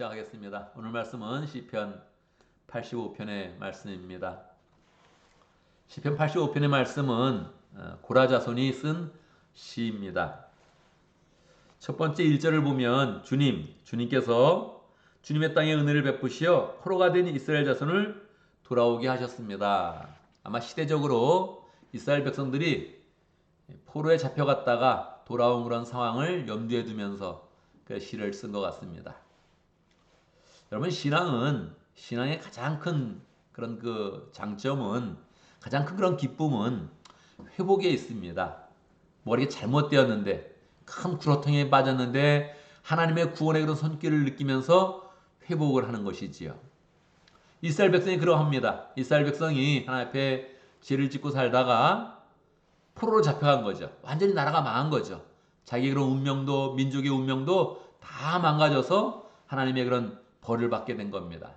시작하겠습니다. 오늘 말씀은 시편 85편의 말씀입니다. 시편 85편의 말씀은 고라 자손이 쓴 시입니다. 첫 번째 1절을 보면 주님께서 주님의 땅에 은혜를 베푸시어 포로가 된 이스라엘 자손을 돌아오게 하셨습니다. 아마 시대적으로 이스라엘 백성들이 포로에 잡혀갔다가 돌아온 그런 상황을 염두에 두면서 그 시를 쓴 것 같습니다. 여러분, 신앙의 가장 큰 그런 그 장점은, 가장 큰 그런 기쁨은 회복에 있습니다. 뭐 이렇게 잘못되었는데, 큰 구렁텅이에 빠졌는데 하나님의 구원의 그런 손길을 느끼면서 회복을 하는 것이지요. 이스라엘 백성이 그러합니다. 이스라엘 백성이 하나님 앞에 죄를 짓고 살다가 포로로 잡혀간 거죠. 완전히 나라가 망한 거죠. 자기 그런 운명도, 민족의 운명도 다 망가져서 하나님의 그런 벌을 받게 된 겁니다.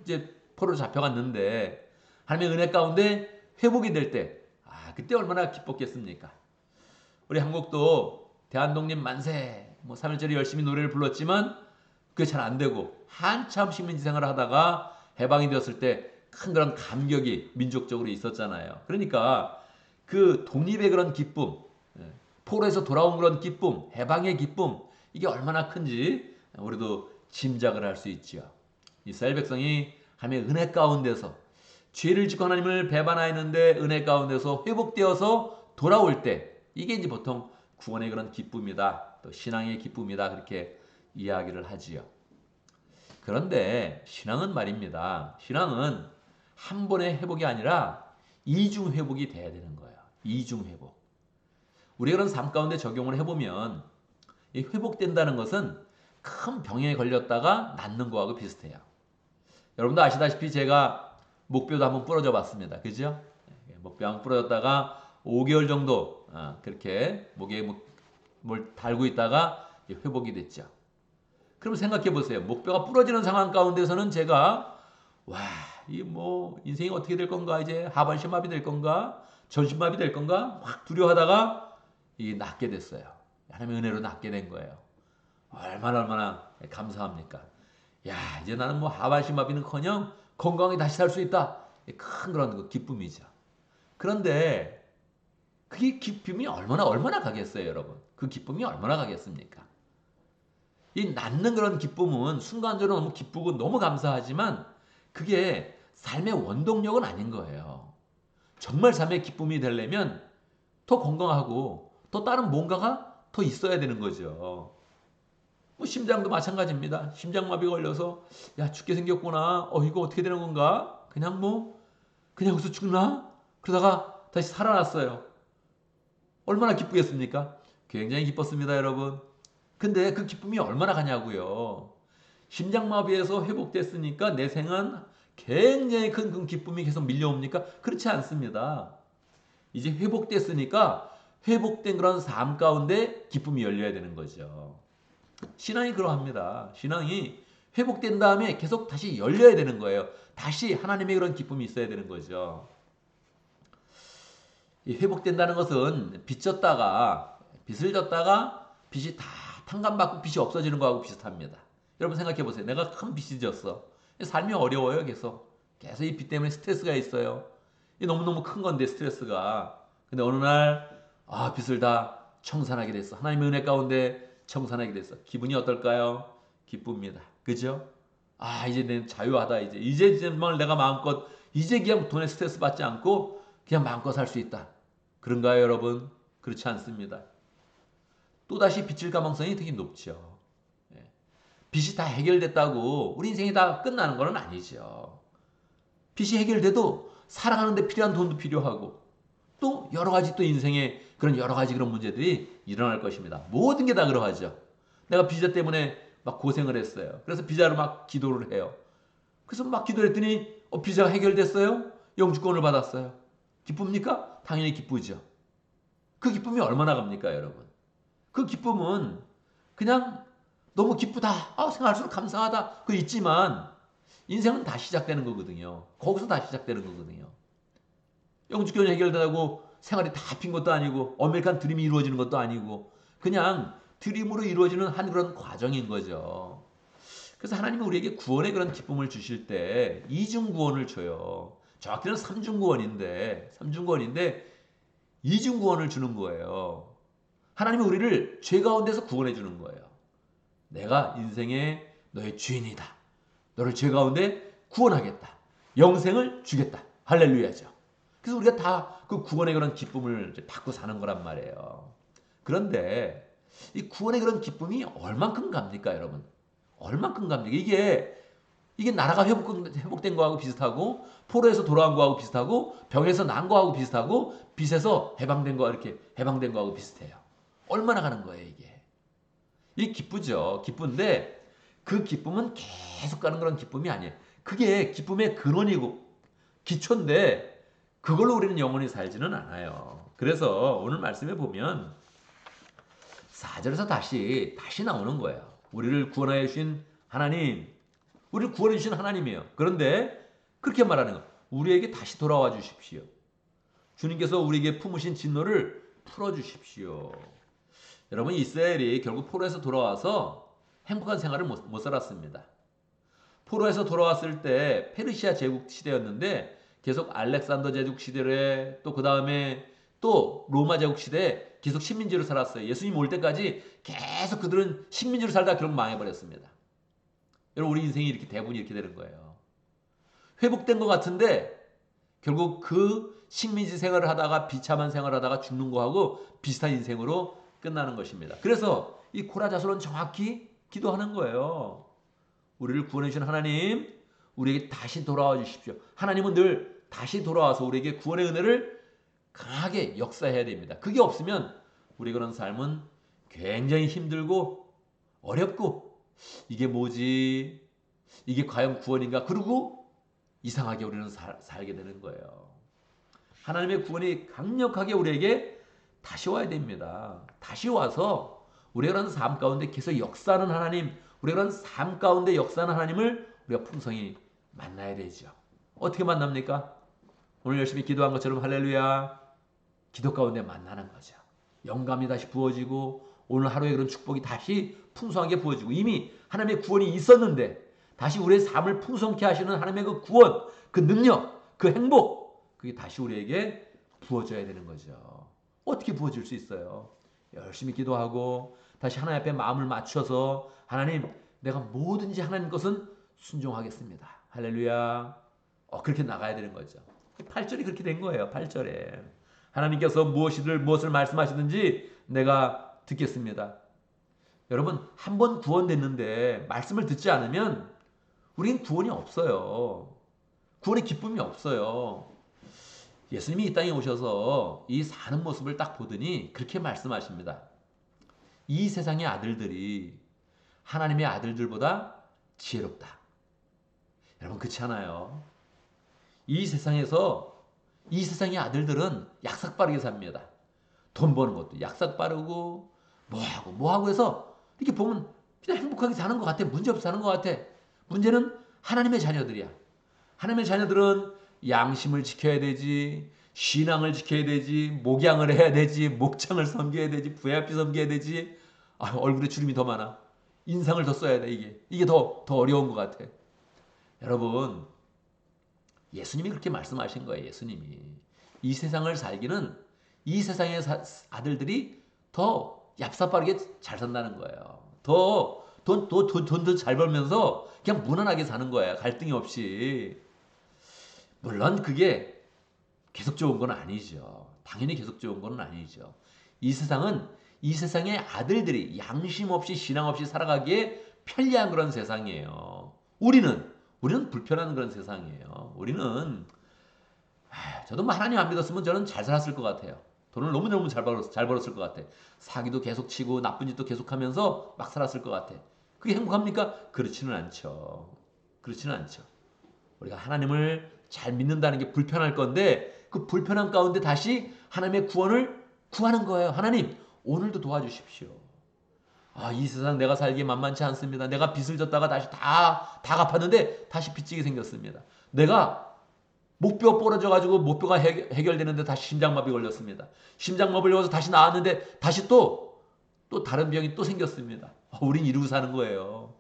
이제 포로로 잡혀갔는데 하나님의 은혜 가운데 회복이 될 때, 그때 얼마나 기뻤겠습니까? 우리 한국도 대한독립 만세, 3.1절에 열심히 노래를 불렀지만 그게 잘 안 되고 한참 식민지 생활을 하다가 해방이 되었을 때 큰 그런 감격이 민족적으로 있었잖아요. 그러니까 그 독립의 그런 기쁨, 포로에서 돌아온 그런 기쁨, 해방의 기쁨, 이게 얼마나 큰지 우리도 짐작을 할 수 있죠. 이스라엘 백성이 하나님의 은혜 가운데서 죄를 짓고 하나님을 배반하였는데 은혜 가운데서 회복되어서 돌아올 때, 이게 이제 보통 구원의 그런 기쁨이다, 또 신앙의 기쁨이다, 그렇게 이야기를 하지요. 그런데 신앙은 말입니다. 신앙은 한 번의 회복이 아니라 이중 회복이 돼야 되는 거예요. 이중 회복. 우리가 그런 삶 가운데 적용을 해보면 이 회복된다는 것은 큰 병에 걸렸다가 낫는 거하고 비슷해요. 여러분도 아시다시피 제가 목뼈도 한번 부러져 봤습니다. 그죠? 목뼈 한번 부러졌다가 5개월 정도 그렇게 목에 뭘 달고 있다가 회복이 됐죠. 그럼 생각해 보세요. 목뼈가 부러지는 상황 가운데서는 제가 이 인생이 어떻게 될 건가, 이제 하반신마비 될 건가, 전신마비 될 건가 확 두려워하다가 낫게 됐어요. 하나님의 은혜로 낫게 된 거예요. 얼마나 감사합니까? 이제 나는 하반신마비는커녕 건강히 다시 살 수 있다. 큰 그런 기쁨이죠. 그런데 그게 기쁨이 얼마나 가겠어요, 여러분? 그 기쁨이 얼마나 가겠습니까? 이 낫는 그런 기쁨은 순간적으로 너무 기쁘고 너무 감사하지만 그게 삶의 원동력은 아닌 거예요. 정말 삶의 기쁨이 되려면 더 건강하고 더 다른 뭔가가 더 있어야 되는 거죠. 심장도 마찬가지입니다. 심장마비 걸려서 죽게 생겼구나. 이거 어떻게 되는 건가? 그냥 여기서 죽나? 그러다가 다시 살아났어요. 얼마나 기쁘겠습니까? 굉장히 기뻤습니다, 여러분. 근데 그 기쁨이 얼마나 가냐고요. 심장마비에서 회복됐으니까 내 생은 굉장히 큰 그 기쁨이 계속 밀려옵니까? 그렇지 않습니다. 이제 회복됐으니까 회복된 그런 삶 가운데 기쁨이 열려야 되는 거죠. 신앙이 그러합니다. 신앙이 회복된 다음에 계속 다시 열려야 되는 거예요. 다시 하나님의 그런 기쁨이 있어야 되는 거죠. 이 회복된다는 것은 빚을 졌다가 빚이 다 탕감받고 빚이 없어지는 거하고 비슷합니다. 여러분 생각해 보세요. 내가 큰 빚이 졌어. 삶이 어려워요. 계속 이 빚 때문에 스트레스가 있어요. 너무너무 큰 건데 스트레스가. 근데 어느 날 빚을 다 청산하게 됐어. 하나님의 은혜 가운데 청산하게 됐어. 기분이 어떨까요? 기쁩니다. 그죠? 이제 내 자유하다. 이제 정말 내가 마음껏 이제 그냥 돈에 스트레스 받지 않고 그냥 마음껏 살 수 있다. 그런가요, 여러분? 그렇지 않습니다. 또다시 빚질 가능성이 되게 높죠. 빚이 다 해결됐다고 우리 인생이 다 끝나는 건 아니죠. 빚이 해결돼도 살아가는 데 필요한 돈도 필요하고 또 여러 가지 또 인생에 그런 여러 가지 그런 문제들이 일어날 것입니다. 모든 게 다 그러하죠. 내가 비자 때문에 막 고생을 했어요. 그래서 비자로 막 기도를 해요. 그래서 막 기도를 했더니 비자가 해결됐어요. 영주권을 받았어요. 기쁩니까? 당연히 기쁘죠. 그 기쁨이 얼마나 갑니까, 여러분? 그 기쁨은 그냥 너무 기쁘다, 생각할수록 감사하다, 그거 있지만 인생은 다 시작되는 거거든요. 거기서 다 시작되는 거거든요. 영주권이 해결되고 생활이 다 핀 것도 아니고 아메리칸 드림이 이루어지는 것도 아니고 그냥 드림으로 이루어지는 한 그런 과정인 거죠. 그래서 하나님이 우리에게 구원의 그런 기쁨을 주실 때 이중 구원을 줘요. 정확히는 삼중 구원인데 이중 구원을 주는 거예요. 하나님이 우리를 죄 가운데서 구원해 주는 거예요. 내가 인생의 너의 주인이다. 너를 죄 가운데 구원하겠다. 영생을 주겠다. 할렐루야죠. 그래서 우리가 다 그 구원의 그런 기쁨을 받고 사는 거란 말이에요. 그런데 이 구원의 그런 기쁨이 얼만큼 갑니까, 여러분? 얼만큼 갑니까? 이게 나라가 회복된 거하고 비슷하고, 포로에서 돌아온 거하고 비슷하고, 병에서 난 거하고 비슷하고, 빚에서 해방된 거하고 비슷해요. 얼마나 가는 거예요, 이게? 이게 기쁘죠. 기쁜데 그 기쁨은 계속 가는 그런 기쁨이 아니에요. 그게 기쁨의 근원이고 기초인데 그걸로 우리는 영원히 살지는 않아요. 그래서 오늘 말씀에 보면 4절에서 다시 나오는 거예요. 우리를 구원하여 주신 하나님, 우리를 구원해 주신 하나님이에요. 그런데 그렇게 말하는 거예요. 우리에게 다시 돌아와 주십시오. 주님께서 우리에게 품으신 진노를 풀어주십시오. 여러분, 이스라엘이 결국 포로에서 돌아와서 행복한 생활을 못 살았습니다. 포로에서 돌아왔을 때 페르시아 제국 시대였는데 계속 알렉산더 제국 시대에 또 그 다음에 또 로마 제국 시대에 계속 식민지로 살았어요. 예수님 올 때까지 계속 그들은 식민지로 살다가 결국 망해버렸습니다. 여러분, 우리 인생이 대부분이 이렇게 되는 거예요. 회복된 것 같은데 결국 그 식민지 생활을 하다가 비참한 생활을 하다가 죽는 거하고 비슷한 인생으로 끝나는 것입니다. 그래서 이 고라자손은 정확히 기도하는 거예요. 우리를 구원해 주신 하나님, 우리에게 다시 돌아와 주십시오. 하나님은 늘 다시 돌아와서 우리에게 구원의 은혜를 강하게 역사해야 됩니다. 그게 없으면 우리 그런 삶은 굉장히 힘들고 어렵고 이게 뭐지? 이게 과연 구원인가? 그러고 이상하게 우리는 살게 되는 거예요. 하나님의 구원이 강력하게 우리에게 다시 와야 됩니다. 다시 와서 우리가 그런 삶 가운데 계속 역사하는 하나님, 우리가 그런 삶 가운데 역사하는 하나님을 우리가 풍성히 만나야 되죠. 어떻게 만납니까? 오늘 열심히 기도한 것처럼 할렐루야, 기도 가운데 만나는 거죠. 영감이 다시 부어지고 오늘 하루의 그런 축복이 다시 풍성하게 부어지고 이미 하나님의 구원이 있었는데 다시 우리의 삶을 풍성케 하시는 하나님의 그 구원, 그 능력, 그 행복, 그게 다시 우리에게 부어져야 되는 거죠. 어떻게 부어질 수 있어요? 열심히 기도하고 다시 하나님 앞에 마음을 맞춰서 하나님, 내가 뭐든지 하나님 것은 순종하겠습니다. 할렐루야. 그렇게 나가야 되는 거죠. 8절이 그렇게 된 거예요. 8절에 하나님께서 무엇을 말씀하시든지 내가 듣겠습니다. 여러분, 한 번 구원됐는데 말씀을 듣지 않으면 우리는 구원이 없어요. 구원의 기쁨이 없어요. 예수님이 이 땅에 오셔서 이 사는 모습을 딱 보더니 그렇게 말씀하십니다. 이 세상의 아들들이 하나님의 아들들보다 지혜롭다. 여러분, 그렇지 않아요? 이 세상의 아들들은 약삭 빠르게 삽니다. 돈 버는 것도 약삭 빠르고 뭐하고 해서 이렇게 보면 그냥 행복하게 사는 것 같아. 문제없이 사는 것 같아. 문제는 하나님의 자녀들이야. 하나님의 자녀들은 양심을 지켜야 되지, 신앙을 지켜야 되지, 목양을 해야 되지, 목장을 섬겨야 되지, 부야피 섬겨야 되지. 얼굴에 주름이 더 많아. 인상을 더 써야 돼. 이게 더 어려운 것 같아. 여러분, 예수님이 그렇게 말씀하신 거예요. 예수님이 이 세상을 살기는 이 세상의 아들들이 더 얍삽빠르게 잘 산다는 거예요. 돈도 잘 벌면서 그냥 무난하게 사는 거예요. 갈등이 없이. 물론 그게 계속 좋은 건 아니죠. 당연히 계속 좋은 건 아니죠. 이 세상의 아들들이 양심 없이 신앙 없이 살아가기에 편리한 그런 세상이에요. 우리는 불편한 그런 세상이에요. 우리는 저도 하나님 안 믿었으면 저는 잘 살았을 것 같아요. 돈을 너무너무 잘 벌었을 것 같아. 사기도 계속 치고 나쁜 짓도 계속하면서 막 살았을 것 같아. 그게 행복합니까? 그렇지는 않죠. 우리가 하나님을 잘 믿는다는 게 불편할 건데 그 불편한 가운데 다시 하나님의 구원을 구하는 거예요. 하나님, 오늘도 도와주십시오. 이 세상 내가 살기 만만치 않습니다. 내가 빚을 졌다가 다시 다 갚았는데 다시 빚지게 생겼습니다. 내가 목뼈 부러져가지고 목뼈가 해결되는데 다시 심장마비 걸렸습니다. 심장마비 걸려서 다시 나왔는데 다시 또 다른 병이 또 생겼습니다. 우린 이러고 사는 거예요.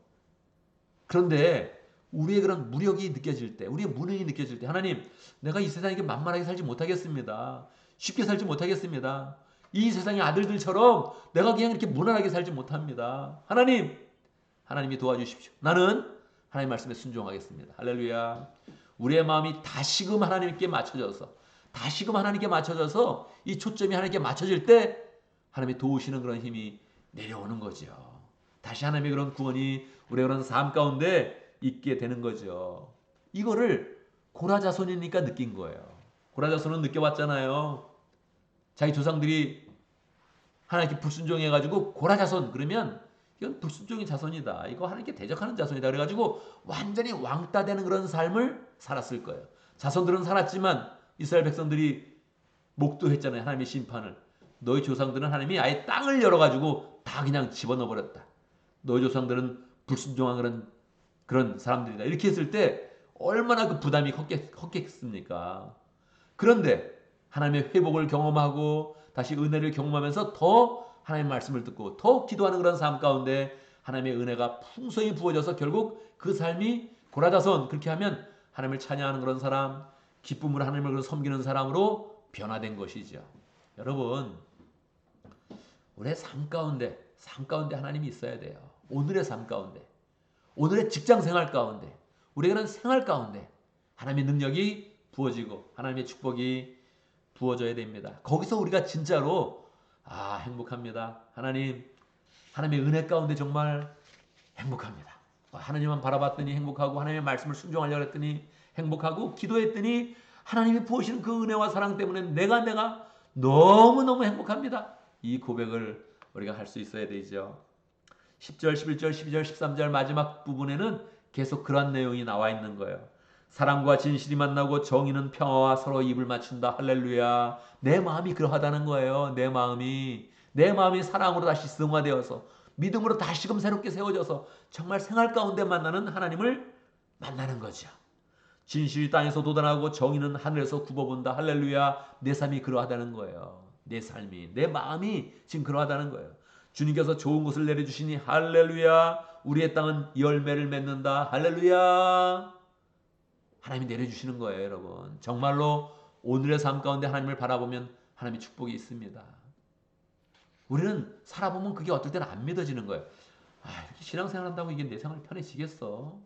그런데 우리의 그런 무력이 느껴질 때, 우리의 무능이 느껴질 때, 하나님, 내가 이 세상에 만만하게 살지 못하겠습니다. 쉽게 살지 못하겠습니다. 이 세상의 아들들처럼 내가 그냥 이렇게 무난하게 살지 못합니다. 하나님, 하나님이 도와주십시오. 나는 하나님 말씀에 순종하겠습니다. 할렐루야. 우리의 마음이 다시금 하나님께 맞춰져서, 다시금 하나님께 맞춰져서 이 초점이 하나님께 맞춰질 때 하나님이 도우시는 그런 힘이 내려오는 거죠. 다시 하나님의 그런 구원이 우리의 그런 삶 가운데 있게 되는 거죠. 이거를 고라자손이니까 느낀 거예요. 고라자손은 느껴봤잖아요. 자기 조상들이 하나님께 불순종해가지고 고라자손 그러면 이건 불순종의 자손이다. 이거 하나님께 대적하는 자손이다. 그래가지고 완전히 왕따 되는 그런 삶을 살았을 거예요. 자손들은 살았지만 이스라엘 백성들이 목도했잖아요. 하나님의 심판을. 너희 조상들은 하나님이 아예 땅을 열어가지고 다 그냥 집어넣어 버렸다. 너희 조상들은 불순종한 그런 사람들이다. 이렇게 했을 때 얼마나 그 부담이 컸겠습니까? 그런데 하나님의 회복을 경험하고 다시 은혜를 경험하면서 더 하나님의 말씀을 듣고 더 기도하는 그런 삶 가운데 하나님의 은혜가 풍성히 부어져서 결국 그 삶이 고라자손 그렇게 하면 하나님을 찬양하는 그런 사람, 기쁨으로 하나님을 섬기는 사람으로 변화된 것이죠. 여러분, 우리의 삶 가운데 하나님이 있어야 돼요. 오늘의 삶 가운데, 오늘의 직장 생활 가운데, 우리가 생활 가운데 하나님의 능력이 부어지고 하나님의 축복이 부어져야 됩니다. 거기서 우리가 진짜로 행복합니다. 하나님의 은혜 가운데 정말 행복합니다. 하나님만 바라봤더니 행복하고 하나님의 말씀을 순종하려고 했더니 행복하고 기도했더니 하나님이 부으시는 그 은혜와 사랑 때문에 내가 너무너무 행복합니다. 이 고백을 우리가 할 수 있어야 되죠. 10절, 11절, 12절, 13절 마지막 부분에는 계속 그런 내용이 나와 있는 거예요. 사랑과 진실이 만나고 정의는 평화와 서로 입을 맞춘다. 할렐루야. 내 마음이 그러하다는 거예요. 내 마음이 사랑으로 다시 승화되어서 믿음으로 다시금 새롭게 세워져서 정말 생활 가운데 만나는 하나님을 만나는 거죠. 진실이 땅에서 돋아나고 정의는 하늘에서 굽어본다. 할렐루야. 내 삶이 그러하다는 거예요. 내 삶이, 내 마음이 지금 그러하다는 거예요. 주님께서 좋은 것을 내려주시니 할렐루야. 우리의 땅은 열매를 맺는다. 할렐루야. 하나님이 내려주시는 거예요, 여러분. 정말로 오늘의 삶 가운데 하나님을 바라보면 하나님의 축복이 있습니다. 우리는 살아보면 그게 어떨 때는 안 믿어지는 거예요. 이렇게 신앙생활 한다고 이게 내 생활 편해지겠어?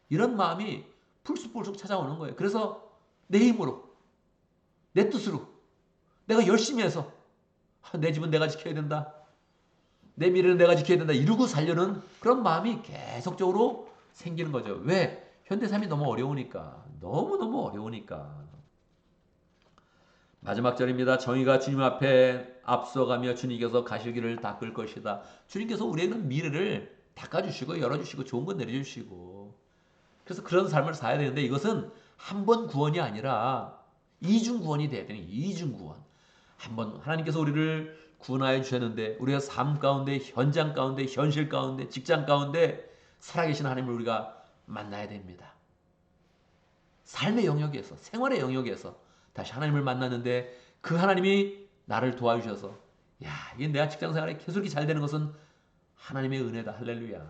이런 마음이 불쑥불쑥 찾아오는 거예요. 그래서 내 힘으로, 내 뜻으로, 내가 열심히 해서 내 집은 내가 지켜야 된다. 내 미래는 내가 지켜야 된다. 이러고 살려는 그런 마음이 계속적으로 생기는 거죠. 왜? 현대삶이 너무 어려우니까. 너무너무 어려우니까. 마지막 절입니다. 정의가 주님 앞에 앞서가며 주님께서 가실 길을 닦을 것이다. 주님께서 우리에게는 미래를 닦아주시고 열어주시고 좋은 것 내려주시고 그래서 그런 삶을 살아야 되는데 이것은 한 번 구원이 아니라 이중 구원이 돼야 되는 이중 구원. 한번 하나님께서 우리를 구원하여 주셨는데 우리가 삶 가운데 현장 가운데 현실 가운데 직장 가운데 살아계신 하나님을 우리가 만나야 됩니다. 삶의 영역에서 생활의 영역에서 다시 하나님을 만났는데 그 하나님이 나를 도와주셔서 이게 내가 직장생활에 계속 이렇게 잘 되는 것은 하나님의 은혜다. 할렐루야.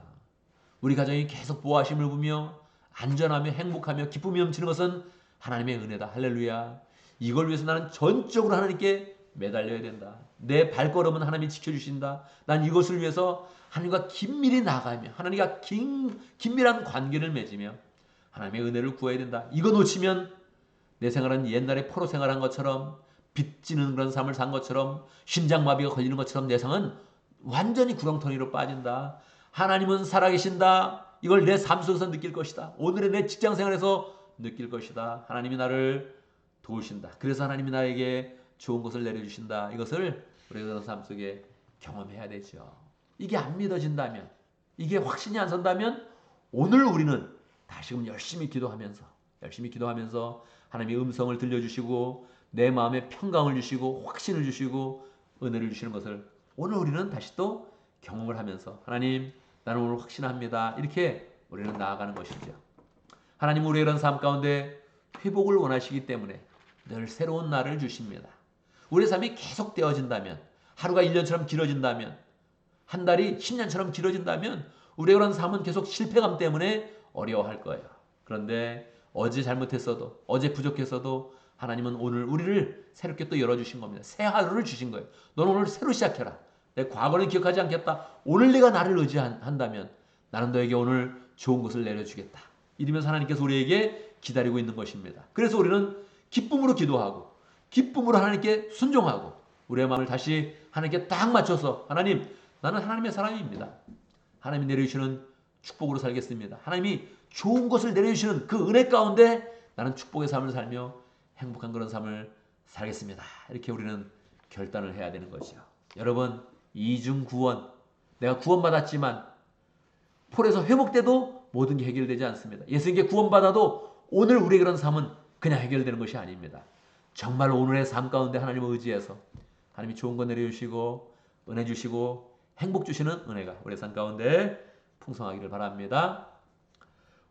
우리 가정이 계속 보호하심을 보며 안전하며 행복하며 기쁨이 넘치는 것은 하나님의 은혜다. 할렐루야. 이걸 위해서 나는 전적으로 하나님께 매달려야 된다. 내 발걸음은 하나님이 지켜주신다. 난 이것을 위해서 하나님과 긴밀히 나가며 하나님과 긴밀한 관계를 맺으며 하나님의 은혜를 구해야 된다. 이거 놓치면 내 생활은 옛날에 포로 생활한 것처럼 빚지는 그런 삶을 산 것처럼 심장마비가 걸리는 것처럼 내 생은 완전히 구렁텅이로 빠진다. 하나님은 살아계신다. 이걸 내 삶 속에서 느낄 것이다. 오늘의 내 직장생활에서 느낄 것이다. 하나님이 나를 도우신다. 그래서 하나님이 나에게 좋은 것을 내려주신다. 이것을 우리가 삶 속에 경험해야 되죠. 이게 안 믿어진다면, 이게 확신이 안 선다면 오늘 우리는 다시금 열심히 기도하면서 하나님의 음성을 들려주시고 내 마음에 평강을 주시고 확신을 주시고 은혜를 주시는 것을 오늘 우리는 다시 또 경험을 하면서 하나님 나는 오늘 확신합니다. 이렇게 우리는 나아가는 것이죠. 하나님은 우리의 이런 삶 가운데 회복을 원하시기 때문에 늘 새로운 날을 주십니다. 우리의 삶이 계속되어진다면 하루가 1년처럼 길어진다면 한 달이 10년처럼 길어진다면 우리의 그런 삶은 계속 실패감 때문에 어려워할 거예요. 그런데 어제 잘못했어도, 어제 부족했어도 하나님은 오늘 우리를 새롭게 또 열어주신 겁니다. 새 하루를 주신 거예요. 너는 오늘 새로 시작해라. 내 과거는 기억하지 않겠다. 오늘 내가 나를 의지한다면 나는 너에게 오늘 좋은 것을 내려주겠다. 이러면서 하나님께서 우리에게 기다리고 있는 것입니다. 그래서 우리는 기쁨으로 기도하고 기쁨으로 하나님께 순종하고 우리의 마음을 다시 하나님께 딱 맞춰서 하나님, 나는 하나님의 사람입니다. 하나님이 내려주시는 축복으로 살겠습니다. 하나님이 좋은 것을 내려주시는 그 은혜 가운데 나는 축복의 삶을 살며 행복한 그런 삶을 살겠습니다. 이렇게 우리는 결단을 해야 되는 거죠. 여러분, 이중 구원, 내가 구원받았지만 폴에서 회복돼도 모든 게 해결되지 않습니다. 예수님께 구원받아도 오늘 우리의 그런 삶은 그냥 해결되는 것이 아닙니다. 정말 오늘의 삶 가운데 하나님을 의지해서 하나님이 좋은 거 내려주시고 은혜 주시고 행복 주시는 은혜가 우리의 삶 가운데 풍성하기를 바랍니다.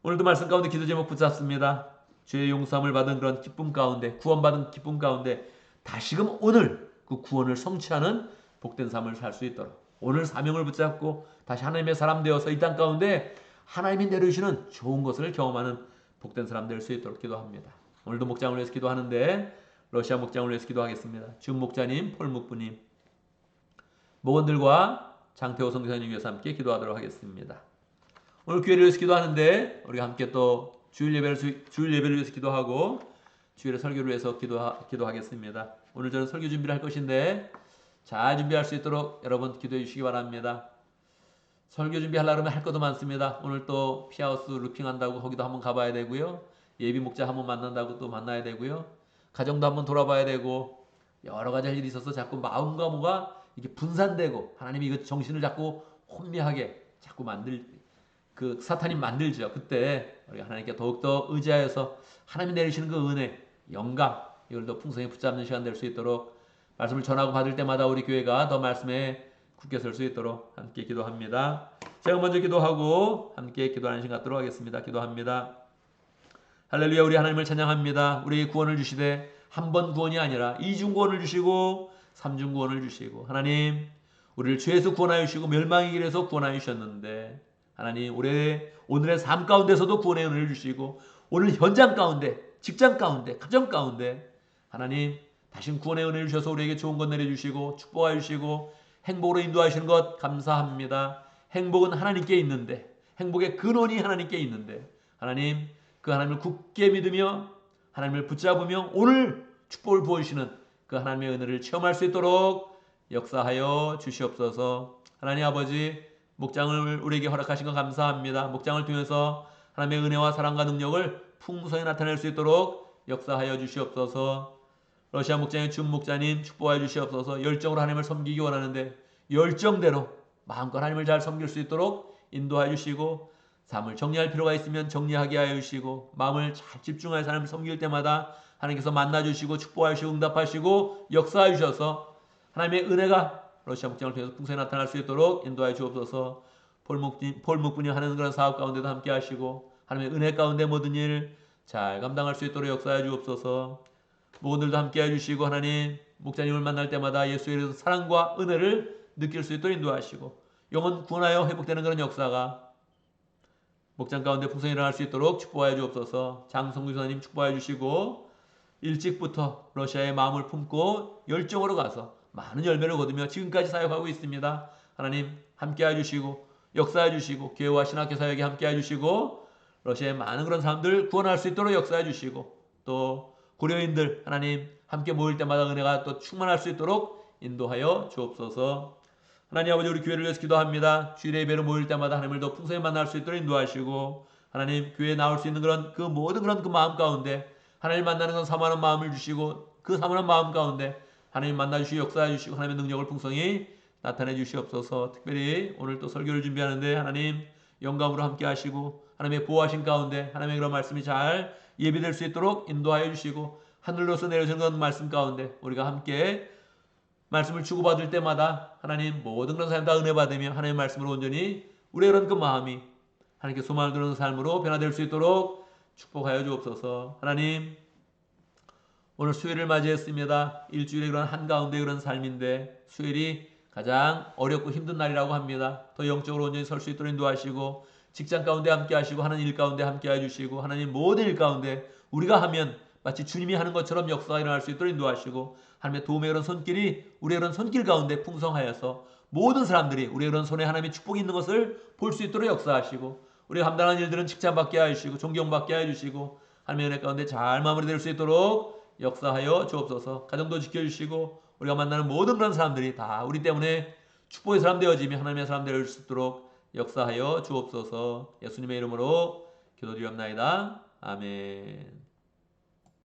오늘도 말씀 가운데 기도 제목 붙잡습니다. 죄의 용서함을 받은 그런 기쁨 가운데, 구원받은 기쁨 가운데 다시금 오늘 그 구원을 성취하는 복된 삶을 살 수 있도록 오늘 사명을 붙잡고 다시 하나님의 사람 되어서 이 땅 가운데 하나님이 내려주시는 좋은 것을 경험하는 복된 사람 될 수 있도록 기도합니다. 오늘도 목장을 위해서 기도하는데 러시아 목장을 위해서 기도하겠습니다. 준 목자님, 폴 목부님, 목원들과 장태호 선교사님 위해서 함께 기도하도록 하겠습니다. 오늘 교회를 위해서 기도하는데 우리가 함께 또 주일 예배를 위해서 기도하고 주일의 설교를 위해서 기도하겠습니다. 오늘 저는 설교 준비를 할 것인데 잘 준비할 수 있도록 여러분 기도해 주시기 바랍니다. 설교 준비하려고 하면 할 것도 많습니다. 오늘 또 피하우스 루핑한다고 거기도 한번 가봐야 되고요. 예비 목자 한번 만난다고 또 만나야 되고요. 가정도 한번 돌아봐야 되고 여러 가지 할 일이 있어서 자꾸 마음과 뭐가 이렇게 분산되고 하나님이 이거 정신을 자꾸 혼미하게 자꾸 그 사탄이 만들죠. 그때 우리가 하나님께 더욱더 의지하여서 하나님이 내리시는 그 은혜, 영감 이걸 더 풍성히 붙잡는 시간 될 수 있도록 말씀을 전하고 받을 때마다 우리 교회가 더 말씀에 굳게 설 수 있도록 함께 기도합니다. 제가 먼저 기도하고 함께 기도하는 시간 갖도록 하겠습니다. 기도합니다. 할렐루야. 우리 하나님을 찬양합니다. 우리에게 구원을 주시되 한 번 구원이 아니라 이중 구원을 주시고 삼중 구원을 주시고 하나님 우리를 죄에서 구원하여 주시고 멸망의 길에서 구원하여 주셨는데 하나님 오늘의 삶 가운데서도 구원의 은혜를 주시고 오늘 현장 가운데 직장 가운데 가정 가운데 하나님 다시 구원의 은혜를 주셔서 우리에게 좋은 것 내려주시고 축복하여 주시고 행복으로 인도하시는 것 감사합니다. 행복은 하나님께 있는데 행복의 근원이 하나님께 있는데 하나님 그 하나님을 굳게 믿으며 하나님을 붙잡으며 오늘 축복을 부어주시는 그 하나님의 은혜를 체험할 수 있도록 역사하여 주시옵소서. 하나님 아버지 목장을 우리에게 허락하신 것 감사합니다. 목장을 통해서 하나님의 은혜와 사랑과 능력을 풍성히 나타낼 수 있도록 역사하여 주시옵소서. 러시아 목장의 준 목자님 축복하여 주시옵소서. 열정으로 하나님을 섬기기 원하는데 열정대로 마음껏 하나님을 잘 섬길 수 있도록 인도하여 주시고 삶을 정리할 필요가 있으면 정리하게 하여 주시고 마음을 잘 집중하여 하나님을 섬길 때마다 하나님께서 만나주시고 축복하시고 응답하시고 역사하여 주셔서 하나님의 은혜가 러시아 목장을 통해서 풍성히 나타날 수 있도록 인도하여 주옵소서. 폴 목분이 하는 그런 사업 가운데도 함께 하시고 하나님의 은혜 가운데 모든 일 잘 감당할 수 있도록 역사하여 주옵소서. 모든들도 함께 해주시고 하나님 목자님을 만날 때마다 예수에 대해서 사랑과 은혜를 느낄 수 있도록 인도하시고 영혼 구원하여 회복되는 그런 역사가 목장 가운데 풍성히 일어날 수 있도록 축복하여 주옵소서. 장성규사님 축복하여 주시고 일찍부터 러시아의 마음을 품고 열정으로 가서 많은 열매를 거두며 지금까지 사역하고 있습니다. 하나님 함께 해주시고 역사해 주시고 교회와 신학교 사역에 함께 해주시고 러시아의 많은 그런 사람들 구원할 수 있도록 역사해 주시고 또 고려인들 하나님 함께 모일 때마다 은혜가 또 충만할 수 있도록 인도하여 주옵소서. 하나님 아버지 우리 교회를 위해서 기도합니다. 주일에 예배로 모일 때마다 하나님을 더 풍성히 만날 수 있도록 인도하시고 하나님 교회에 나올 수 있는 그런 그 모든 그런 그 마음 가운데 하나님 만나는 건 사모하는 마음을 주시고 그 사모하는 마음 가운데 하나님 만나주시고 역사해 주시고 하나님의 능력을 풍성히 나타내 주시옵소서. 특별히 오늘 또 설교를 준비하는데 하나님 영감으로 함께 하시고 하나님의 보호하신 가운데 하나님의 그런 말씀이 잘 예비될 수 있도록 인도하여 주시고 하늘로서 내려주는 그런 말씀 가운데 우리가 함께 말씀을 주고받을 때마다 하나님 모든 그런 사람 다 은혜 받으며 하나님의 말씀으로 온전히 우리의 그런 그 마음이 하나님께 소망을 두는 삶으로 변화될 수 있도록 축복하여 주옵소서. 하나님 오늘 수요일을 맞이했습니다. 일주일의 그런 한가운데 그런 삶인데 수요일이 가장 어렵고 힘든 날이라고 합니다. 더 영적으로 온전히 설 수 있도록 인도하시고 직장 가운데 함께 하시고 하나님 일 가운데 함께 해주시고 하나님 모든 일 가운데 우리가 하면 마치 주님이 하는 것처럼 역사가 일어날 수 있도록 인도하시고 하나님의 도움의 그런 손길이 우리의 그런 손길 가운데 풍성하여서 모든 사람들이 우리의 그런 손에 하나님의 축복이 있는 것을 볼 수 있도록 역사하시고 우리가 감당하는 일들은 칭찬받게 해주시고 존경받게 해주시고 하나님의 은혜 가운데 잘 마무리될 수 있도록 역사하여 주옵소서. 가정도 지켜주시고 우리가 만나는 모든 그런 사람들이 다 우리 때문에 축복의 사람 되어지며 하나님의 사람 될 수 있도록 역사하여 주옵소서. 예수님의 이름으로 기도드리옵나이다. 아멘.